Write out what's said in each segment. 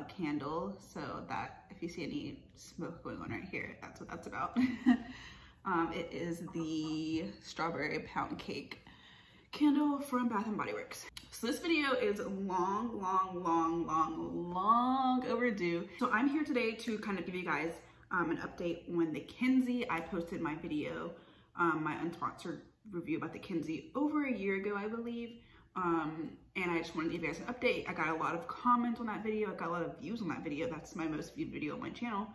candle, so that if you see any smoke going on right here, that's what that's about. It is the strawberry pound cake candle from Bath & Body Works. So this video is long overdue. So I'm here today to kind of give you guys an update on the Kenzzi. I posted my video, my unsponsored review about the Kenzzi over a year ago, I believe. And I just wanted to give you guys an update. I got a lot of comments on that video. I got a lot of views on that video. That's my most viewed video on my channel.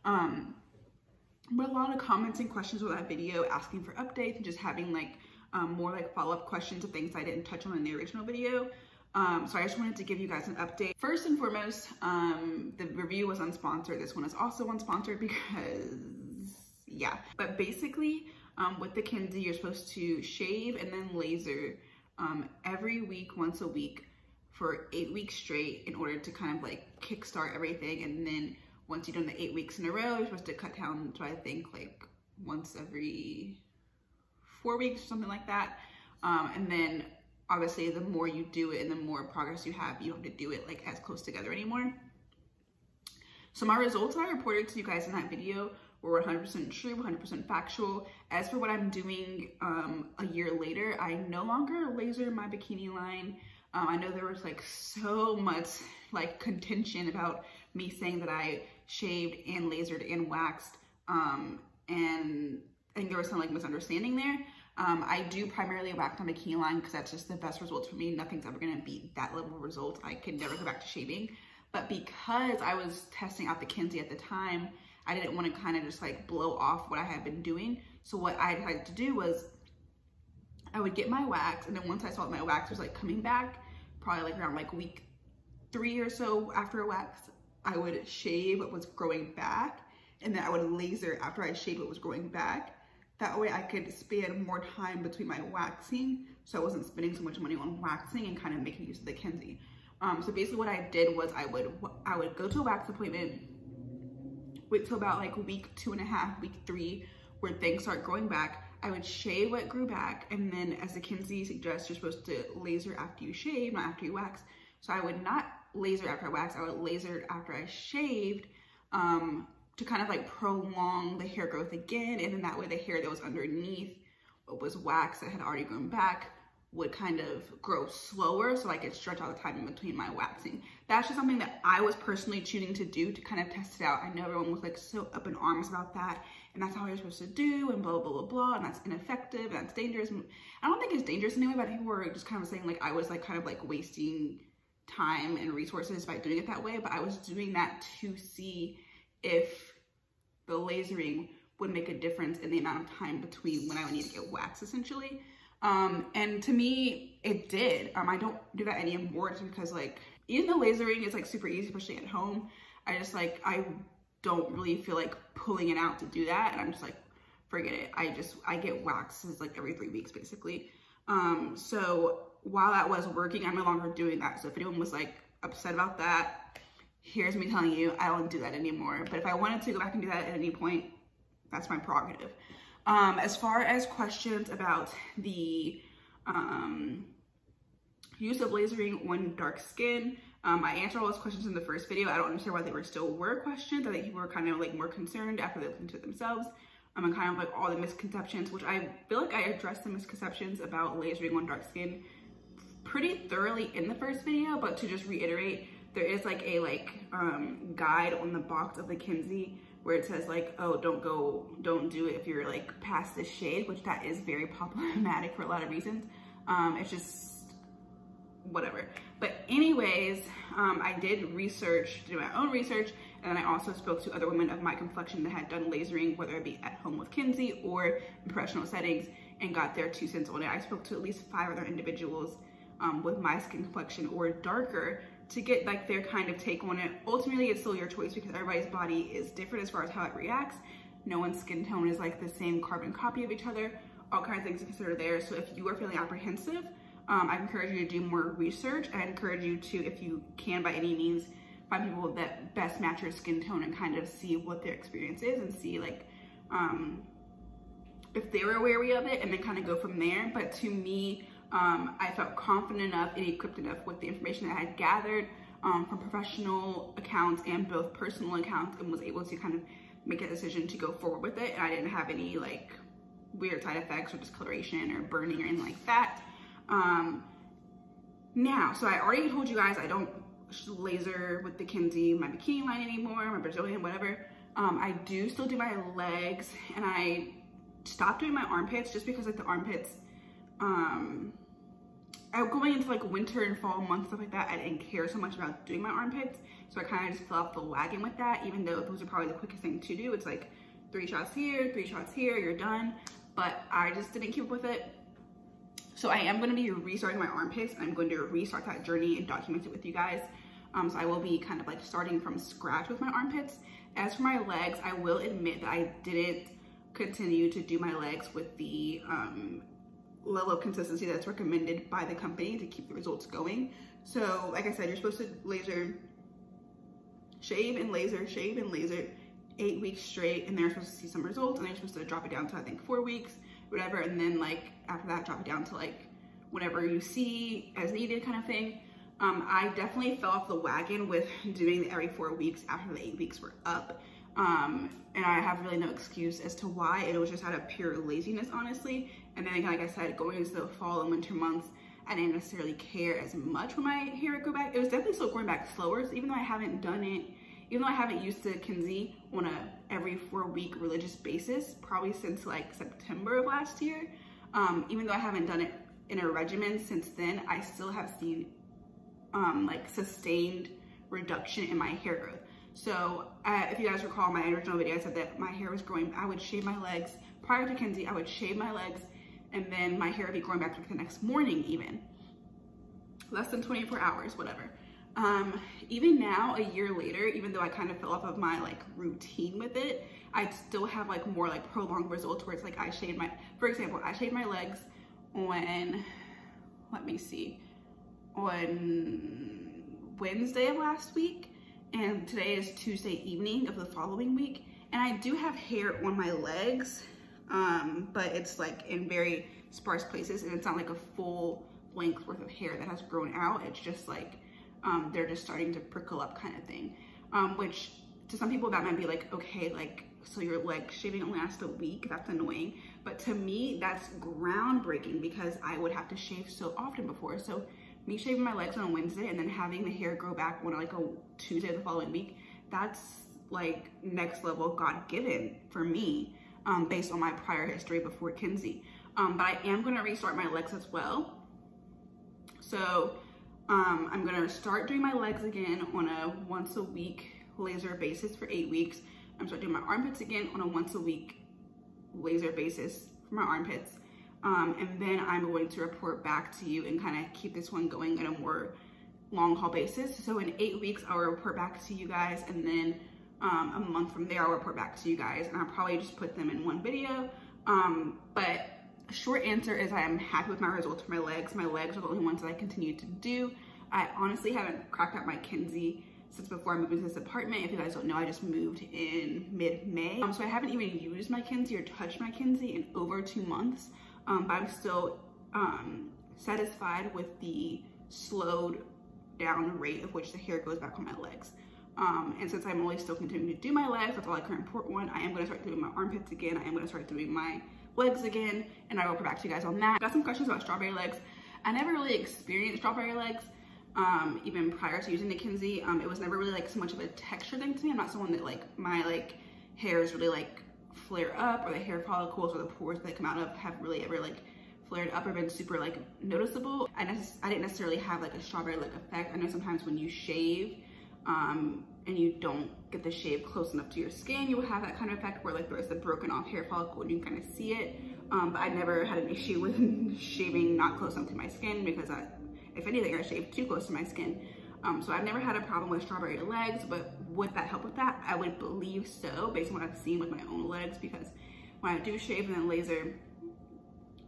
But a lot of comments and questions on that video asking for updates and just having like more like follow-up questions of things I didn't touch on in the original video. So I just wanted to give you guys an update. First and foremost, the review was unsponsored. This one is also unsponsored because, yeah. But basically, with the Kenzzi, you're supposed to shave and then laser every week, once a week for 8 weeks straight in order to kind of like kickstart everything. And then once you've done the 8 weeks in a row, you're supposed to cut down to, I think, like once every 4 weeks or something like that. And then obviously the more you do it and the more progress you have, you don't have to do it like as close together anymore. So my results I reported to you guys in that video were 100% true, 100% factual. As for what I'm doing a year later, I no longer laser my bikini line. I know there was like so much like contention about me saying that I shaved and lasered and waxed, and I think there was some like misunderstanding there. I do primarily wax my bikini line because that's just the best results for me. Nothing's ever gonna beat that level of results. I could never go back to shaving. But because I was testing out the Kenzzi at the time, I didn't want to kind of just like blow off what I had been doing. So what I decided to do was I would get my wax, and then once I saw that my wax was like coming back, probably like around like week 3 or so after a wax, I would shave what was growing back, and then I would laser after I shaved what was growing back. That way I could spend more time between my waxing, so I wasn't spending so much money on waxing and kind of making use of the Kenzzi. So basically what I did was I would go to a wax appointment, wait till about like week 2.5, week 3, where things start growing back. I would shave what grew back, and then as the Kenzzi suggests, you're supposed to laser after you shave, not after you wax. So I would not laser after I waxed, I would laser after I shaved, to kind of like prolong the hair growth again, and then that way the hair that was underneath what was wax that had already grown back would kind of grow slower, so I could stretch all the time in between my waxing. That's just something that I was personally choosing to do to kind of test it out. I know everyone was like so up in arms about that, and that's how you're supposed to do, and blah, blah, blah, blah, and that's ineffective, and that's dangerous. I don't think it's dangerous anyway, but people were just kind of saying like I was like kind of like wasting time and resources by doing it that way, but I was doing that to see if the lasering would make a difference in the amount of time between when I would need to get waxed, essentially. And to me, it did. I don't do that anymore just because like, even though lasering is like super easy, especially at home, I just like, I don't really feel like pulling it out to do that. And I'm just like, forget it. I get waxes like every 3 weeks basically. So while that was working, I'm no longer doing that. So if anyone was like upset about that, here's me telling you, I don't do that anymore. But if I wanted to go back and do that at any point, that's my prerogative. As far as questions about the use of lasering on dark skin, I answered all those questions in the first video. I don't understand why they were questions. I think people were kind of like more concerned after they looked into it themselves. And kind of like all the misconceptions, which I feel like I addressed the misconceptions about lasering on dark skin pretty thoroughly in the first video. But to just reiterate, there is like a guide on the box of the Kenzzi where it says like, oh, don't do it if you're like past this shade, which that is very problematic for a lot of reasons. It's just whatever. But anyways, I did do my own research, and then I also spoke to other women of my complexion that had done lasering, whether it be at home with Kenzzi or in professional settings, and got their 2 cents on it. I spoke to at least 5 other individuals with my skin complexion or darker to get like their kind of take on it. Ultimately, it's still your choice because everybody's body is different as far as how it reacts. No one's skin tone is like the same carbon copy of each other. All kinds of things to consider there. So if you are feeling apprehensive, I encourage you to do more research. I encourage you to, if you can by any means, find people that best match your skin tone and kind of see what their experience is and see like if they were wary of it, and then kind of go from there. But to me, I felt confident enough and equipped enough with the information that I had gathered from professional accounts and both personal accounts, and was able to kind of make a decision to go forward with it. And I didn't have any like weird side effects or discoloration or burning or anything like that. Now, so I already told you guys I don't laser with the Kenzzi my bikini line anymore, my Brazilian, whatever. I do still do my legs, and I stopped doing my armpits just because like the armpits, going into like winter and fall months, stuff like that, I didn't care so much about doing my armpits. So I kind of just fell off the wagon with that, even though those are probably the quickest thing to do. It's like 3 shots here, 3 shots here, you're done. But I just didn't keep up with it. So I am going to be restarting my armpits, and I'm going to restart that journey and document it with you guys. So I will be kind of like starting from scratch with my armpits. As for my legs, I will admit that I didn't continue to do my legs with the level of consistency that's recommended by the company to keep the results going. So like I said, you're supposed to laser, shave and laser, 8 weeks straight, and they're supposed to see some results, and they're supposed to drop it down to I think 4 weeks, whatever, and then like after that drop it down to like whatever you see as needed kind of thing. I definitely fell off the wagon with doing the every 4 weeks after the 8 weeks were up. And I have really no excuse as to why. It was just out of pure laziness, honestly. And then again, like I said, going into the fall and winter months, I didn't necessarily care as much when my hair would go back. It was definitely still going back slower. So even though I haven't done it, even though I haven't used the Kenzzi on a every 4 week religious basis, probably since like September of last year, even though I haven't done it in a regimen since then, I still have seen like sustained reduction in my hair growth. So if you guys recall my original video, I said that my hair was growing. I would shave my legs prior to Kenzzi. I would shave my legs, and then my hair would be growing back like the next morning, even less than 24 hours, whatever. Even now, a year later, even though I kind of fell off of my like routine with it, I still have like more like prolonged results where it's like I shaved my, for example, I shaved my legs on, let me see, on Wednesday of last week, and today is Tuesday evening of the following week, and I do have hair on my legs, but it's like in very sparse places, and it's not like a full length worth of hair that has grown out. It's just like they're just starting to prickle up kind of thing, which to some people that might be like, okay, like so your leg shaving only lasts a week, that's annoying. But to me, that's groundbreaking because I would have to shave so often before. So me shaving my legs on a Wednesday and then having the hair grow back on like a Tuesday of the following week, that's like next level God-given for me, based on my prior history before Kenzzi. But I am gonna restart my legs as well. So I'm gonna start doing my legs again on a once a week laser basis for 8 weeks. I'm starting doing my armpits again on a once a week laser basis for my armpits. And then I'm going to report back to you and kind of keep this one going on a more long haul basis. So in 8 weeks, I'll report back to you guys, and then a month from there, I'll report back to you guys, and I'll probably just put them in one video. But short answer is I am happy with my results for my legs. My legs are the only ones that I continue to do. I honestly haven't cracked out my Kenzzi since before I moved into this apartment. If you guys don't know, I just moved in mid-May. So I haven't even used my Kenzzi or touched my Kenzzi in over 2 months. But I'm still satisfied with the slowed down rate of which the hair goes back on my legs. And since I'm only still continuing to do my legs, that's all I can report on. I am going to start doing my armpits again. I am going to start doing my legs again, and I will report back to you guys on that. I got some questions about strawberry legs. I never really experienced strawberry legs, even prior to using the Kenzzi. It was never really like so much of a texture thing to me. I'm not someone that like my like hairs really like flare up, or the hair follicles or the pores that come out of have really ever like flared up or been super like noticeable. I didn't necessarily have like a strawberry like effect. I know sometimes when you shave and you don't get the shave close enough to your skin, you will have that kind of effect where like there's the broken off hair follicle and you can kind of see it. But I never had an issue with shaving not close enough to my skin, because if anything, I shaved too close to my skin. So I've never had a problem with strawberry legs, but would that help with that? I would believe so, based on what I've seen with my own legs, because when I do shave and then laser,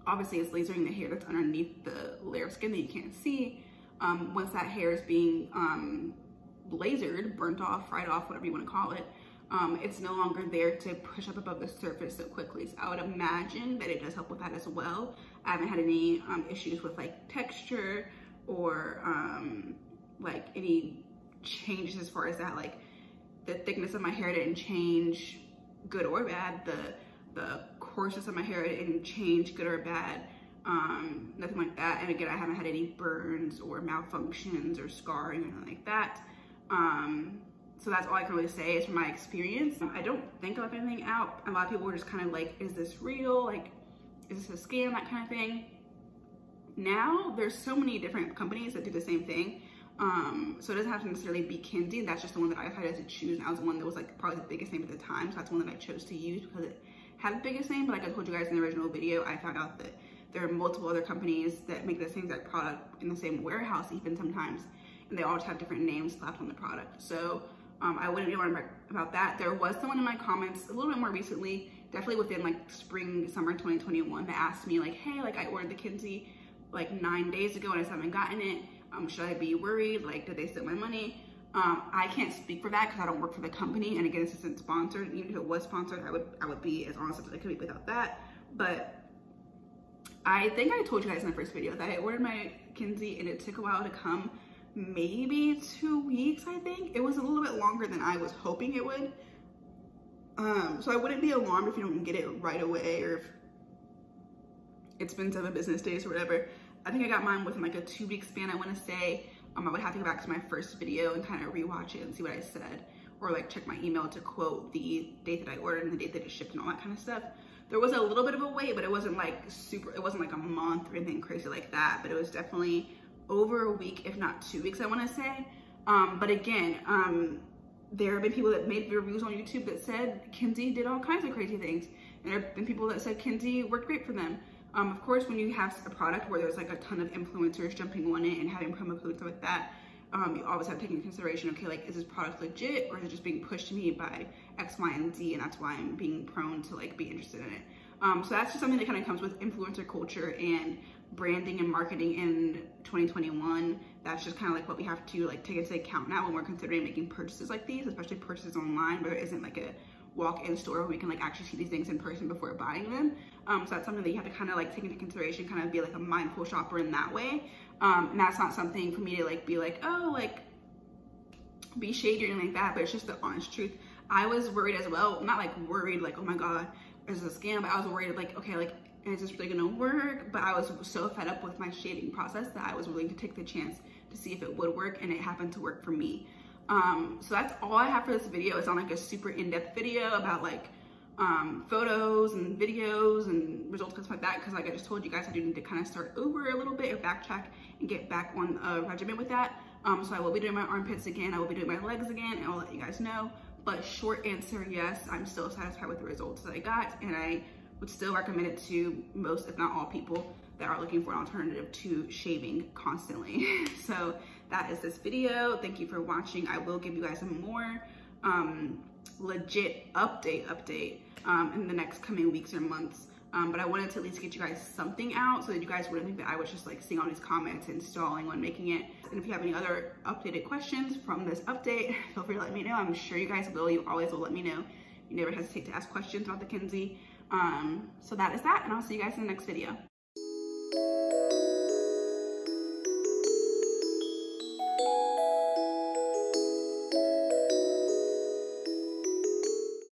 obviously it's lasering the hair that's underneath the layer of skin that you can't see. Once that hair is being lasered, burnt off, fried off, whatever you want to call it, it's no longer there to push up above the surface so quickly. So I would imagine that it does help with that as well. I haven't had any issues with like texture or like any changes as far as that, like the thickness of my hair didn't change, good or bad. The coarseness of my hair didn't change, good or bad. Nothing like that. And again, I haven't had any burns or malfunctions or scarring or anything like that. So that's all I can really say is from my experience. I don't think I left anything out. A lot of people were just kind of like, is this real? Like, is this a scam? That kind of thing. Now, there's so many different companies that do the same thing. So it doesn't have to necessarily be Kenzzi. That's just the one that I decided to choose. And that was the one that was like probably the biggest name at the time. So that's the one that I chose to use because it had the biggest name. But like I told you guys in the original video, I found out that there are multiple other companies that make the same exact product in the same warehouse even sometimes. And they all just have different names slapped on the product. So I wouldn't be worried about that. There was someone in my comments a little bit more recently, definitely within like spring, summer 2021, that asked me like, hey, like I ordered the Kenzzi like 9 days ago and I still haven't gotten it. Should I be worried? Like, did they steal my money? I can't speak for that because I don't work for the company. And again, this isn't sponsored. Even if it was sponsored, I would be as honest as I could be without that. But I think I told you guys in the first video that I ordered my Kenzzi and it took a while to come. Maybe 2 weeks, I think. It was a little bit longer than I was hoping it would. So I wouldn't be alarmed if you don't get it right away or if it's been 7 business days or whatever. I think I got mine within like a 2-week span, I want to say. I would have to go back to my first video and kind of rewatch it and see what I said, or like check my email to quote the date that I ordered and the date that it shipped and all that kind of stuff. There was a little bit of a wait, but it wasn't like it wasn't like a month or anything crazy like that, but it was definitely over a week, if not 2 weeks, I want to say. But again, there have been people that made reviews on YouTube that said Kenzzi did all kinds of crazy things. And there have been people that said Kenzzi worked great for them. Of course, when you have a product where there's like a ton of influencers jumping on it and having promo codes like that, you always have to take into consideration, okay, like, is this product legit or is it just being pushed to me by X, Y, and Z, and that's why I'm being prone to like be interested in it. So that's just something that kind of comes with influencer culture and branding and marketing in 2021. That's just kind of like what we have to like take into account now when we're considering making purchases like these, especially purchases online where there isn't like a walk-in store where we can like actually see these things in person before buying them. So that's something that you have to kind of like take into consideration, kind of be like a mindful shopper in that way. And that's not something for me to like be like, oh, like be shady or anything like that, but it's just the honest truth. I was worried as well, not like worried like, oh my God, is this a scam? But I was worried like, okay, like, is this really gonna work? But I was so fed up with my shaving process that I was willing to take the chance to see if it would work, and it happened to work for me. So that's all I have for this video. It's not like a super in-depth video about like photos and videos and results and stuff like that, because like I just told you guys, I do need to kind of start over a little bit or backtrack and get back on a regimen with that. So I will be doing my armpits again, I will be doing my legs again, and I'll let you guys know. But short answer, yes, I'm still satisfied with the results that I got, and I would still recommend it to most, if not all, people that are looking for an alternative to shaving constantly. So that is this video. Thank you for watching. I will give you guys a more legit update in the next coming weeks or months. But I wanted to at least get you guys something out so that you guys wouldn't think that I was just like seeing all these comments and stalling on making it. And if you have any other updated questions from this update, feel free to let me know. I'm sure you guys will. You always will let me know. You never hesitate to ask questions about the Kenzzi. So that is that, and I'll see you guys in the next video.